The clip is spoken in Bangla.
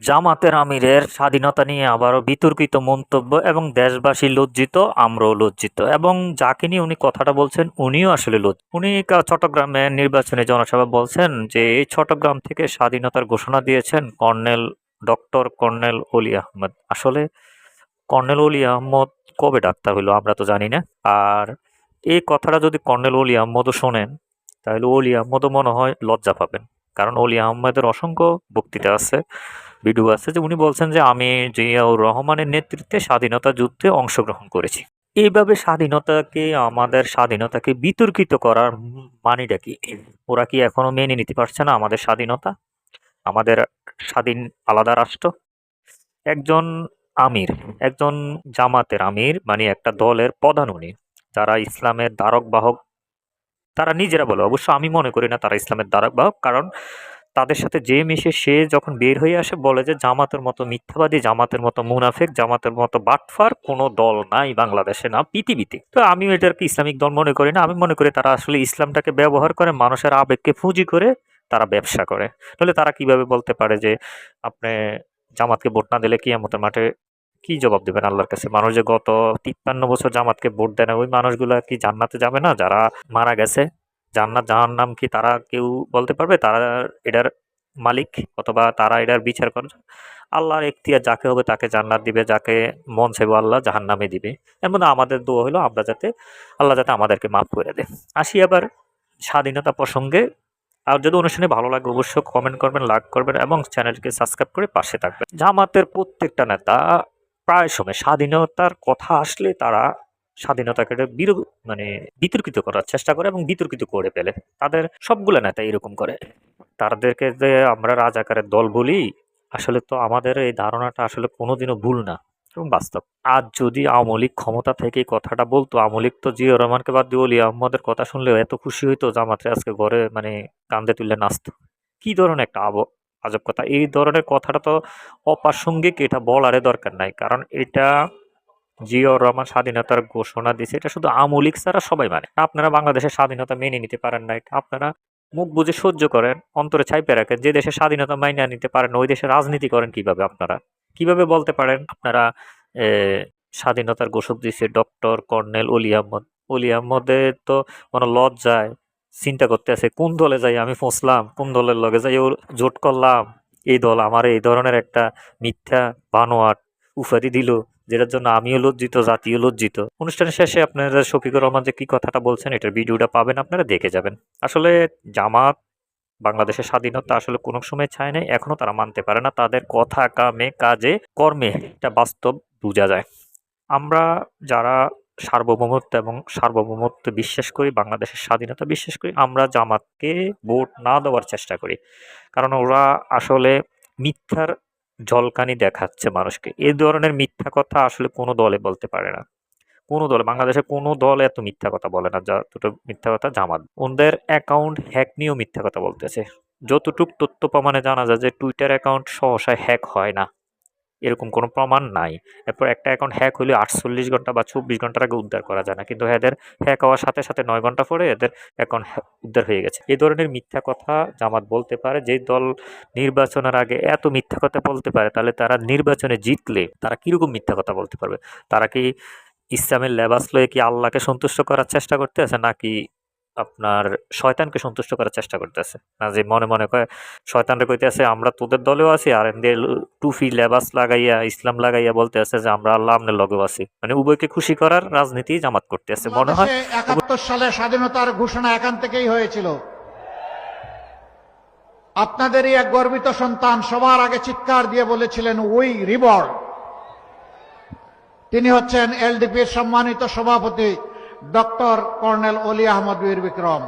জামাতের আমিরের স্বাধীনতা নিয়ে আবারও বিতর্কিত মন্তব্য এবং দেশবাসী লজ্জিত, আমরাও লজ্জিত এবং যাকে নিয়ে উনি কথাটা বলছেন উনিও আসলে লজ্জিত। উনি চট্টগ্রামে নির্বাচনী জনসভা বলছেন যে এই চট্টগ্রাম থেকে স্বাধীনতার ঘোষণা দিয়েছেন ডক্টর কর্নেল অলি আহমদ। আসলে কর্নেল অলি আহমদ কবে ডাক্তার হইলো আমরা তো জানি না। আর এই কথাটা যদি কর্নেল অলি আহমদও শোনেন তাহলে অলি আহমদও মনে হয় লজ্জা পাবেন। কারণ অলি আহমদের অসংখ্য বক্তৃতা আছে, ভিডিও আছে যে উনি বলছেন যে আমি জিয়াউর রহমানের নেতৃত্বে স্বাধীনতা যুদ্ধে অংশগ্রহণ করেছি। এইভাবে আমাদের স্বাধীনতাকে বিতর্কিত করার মানেটা কি? ওরা কি এখনো মেনে নিতে পারছে না আমাদের স্বাধীনতা, আমাদের স্বাধীন আলাদা রাষ্ট্র? একজন আমির, একজন জামাতের আমির মানে একটা দলের প্রধান উনি, যারা ইসলামের ধারক বাহক, তারা নিজেরা বলে, অবশ্য আমি মনে করি না তারা ইসলামের ধারক বাহক। কারণ তাদের সাথে যে মিশে সে যখন বের হয়ে আসে বলে যে জামাতের মতো মিথ্যাবাদী, জামাতের মতো মুনাফেক, জামাতের মতো বাটফার কোনো দল নাই বাংলাদেশে, না পৃথিবীতে। তো আমিও এটাকে ইসলামিক দল মনে করি না। আমি মনে করি তারা আসলে ইসলামটাকে ব্যবহার করে, মানুষের আবেগকে পুঁজি করে তারা ব্যবসা করে। তাহলে তারা কিভাবে বলতে পারে যে আপনি জামাতকে ভোট না দিলে কিয়ামতের মাঠে কি জবাব দেবেন আল্লাহর কাছে? মানুষ যে গত 53 বছর জামাতকে ভোট দেয় না, ওই মানুষগুলা কি জান্নাতে যাবে না যারা মারা গেছে? জান্নাত জাহান্নাম কি তারা কেউ বলতে পারবে? তারা এটার মালিক, অথবা তারা এটার বিচার করে? আল্লাহর এখতিয়ার, যাকে হবে তাকে জান্নাত দিবে, যাকে মন চাইবে আল্লাহ জাহান্নামে দিবে। এর মধ্যে আমাদের দোয়া হলো আল্লাহ যাতে আমাদেরকে মাফ করে দেয়। আসি আবার স্বাধীনতা প্রসঙ্গে। আর যদি অনুষ্ঠানে ভালো লাগে অবশ্যই কমেন্ট করবেন, লাইক করবেন এবং চ্যানেলকে সাবস্ক্রাইব করে পাশে থাকবেন। জামাতের প্রত্যেকটা নেতা প্রায় সময় স্বাধীনতার কথা আসলে তারা স্বাধীনতাকে মানে বিতর্কিত করার চেষ্টা করে এবং বিতর্কিত করে ফেলে। তাদের সবগুলা নেতা এরকম করে। তাদেরকে যে আমরা রাজাকারের দল বলি, আসলে তো আমাদের এই ধারণাটা আসলে কোনোদিনও ভুল না এবং বাস্তব। আজ যদি আওয়ামী লীগ ক্ষমতা থেকে এই কথাটা বলতো, আওয়ামী লীগ তো জিয়াউর রহমানকে বাদ দিয়ে অলি আহমদের কথা শুনলেও এত খুশি হইতো, জামাতে আজকে ঘরে মানে কান্দে তুললে নাচতো। কি ধরনের একটা আজব কথা! এই ধরনের কথাটা তো অপ্রাসঙ্গিক, এটা বলারই দরকার নাই। কারণ এটা জিয়াউর রহমান স্বাধীনতার ঘোষণা দিছে, এটা শুধু আওয়ামী লীগ ছাড়া সবাই মানে। আপনারা বাংলাদেশের স্বাধীনতা মেনে নিতে পারেন না, এটা আপনারা মুখ বুজে সহ্য করেন, অন্তরে ছাইপে রাখেন। যে দেশের স্বাধীনতা মাইনে নিতে পারেন না, ওই দেশের রাজনীতি করেন কিভাবে আপনারা? কিভাবে বলতে পারেন আপনারা এ স্বাধীনতার ঘোষক দিছে ডক্টর কর্নেল অলি আহমদ? অলি আহমদের তো কোনো লজ্জায় চিন্তা করতে আছে কোন দলে যাই আমি ফসলাম, কোন দলের লগে যাই ওর জোট করলাম, এই দল আমার এই ধরনের একটা মিথ্যা বানোয়াট উপাধি দিল, যেটার জন্য আমিও লজ্জিত, জাতীয় লজ্জিত। অনুষ্ঠানের শেষে আপনারা শফিকুর রহমান যে কি কথাটা বলছেন এটার ভিডিওটা পাবেন, আপনারা দেখে যাবেন। আসলে জামাত বাংলাদেশের স্বাধীনতা আসলে কোনো সময় চায় নাই, এখনো তারা মানতে পারে না। তাদের কথা কামে কাজে কর্মে এটা বাস্তব বোঝা যায়। আমরা যারা সার্বভৌমত্বে বিশ্বাস করি, বাংলাদেশের স্বাধীনতা বিশ্বাস করি, আমরা জামাতকে ভোট না দেওয়ার চেষ্টা করি। কারণ ওরা আসলে মিথ্যার ঝলকানি দেখাচ্ছে মানুষকে। এই ধরনের মিথ্যা কথা আসলে কোনো দলে বলতে পারে না। কোনো দলে, বাংলাদেশের কোনো দল এত মিথ্যা কথা বলে না যতটুকু মিথ্যা কথা জামাত। ওদের অ্যাকাউন্ট হ্যাক নিয়েও মিথ্যা কথা বলতেছে। যতটুক তথ্য প্রমাণে জানা যায় যে টুইটার অ্যাকাউন্ট সহসা হ্যাক হয় না, এরকম কোনো প্রমাণ নাই। এরপর একটা অ্যাকাউন্ট হ্যাক হলে 48 ঘন্টা বা 24 ঘন্টার আগে উদ্ধার করা যায় না, কিন্তু এদের হ্যাক হওয়ার সাথে সাথে 9 ঘন্টা পরে এদের অ্যাকাউন্ট উদ্ধার হয়ে গেছে। এই ধরনের মিথ্যা কথা জামাত বলতে পারে। যে দল নির্বাচনের আগে এত মিথ্যা কথা বলতে পারে, তাহলে তারা নির্বাচনে জিতলে তারা কিরকম মিথ্যা কথা বলতে পারবে? তারা কি ইসলামের লেবাস লয়ে কি আল্লাহকে সন্তুষ্ট করার চেষ্টা করতে আছে, নাকি আপনার শয়তানকে সন্তুষ্ট করার চেষ্টা করতেছে? না যে মনে মনে কয় শয়তানরে কইতেছে আমরা তোদের দলেও আছি, আর এমনি টুপি লেবাস লাগাইয়া ইসলাম লাগাইয়া বলতে আছে যে আমরা আল্লাহ আমনের লগেও আছি। মানে উভয়কে খুশি করার রাজনীতি জামাত করতে আছে মনে হয়। 71 সালে স্বাধীনতার ঘোষণা এখান থেকেই হয়েছিল। আপনাদেরই এক গর্বিত সন্তান সবার আগে চিৎকার দিয়ে বলেছিলেন উই রিবর্ন। তিনি হচ্ছেন এলডিপির সম্মানিত সভাপতি ডক্টর কর্নেল অলি আহমদ বীর বিক্রম।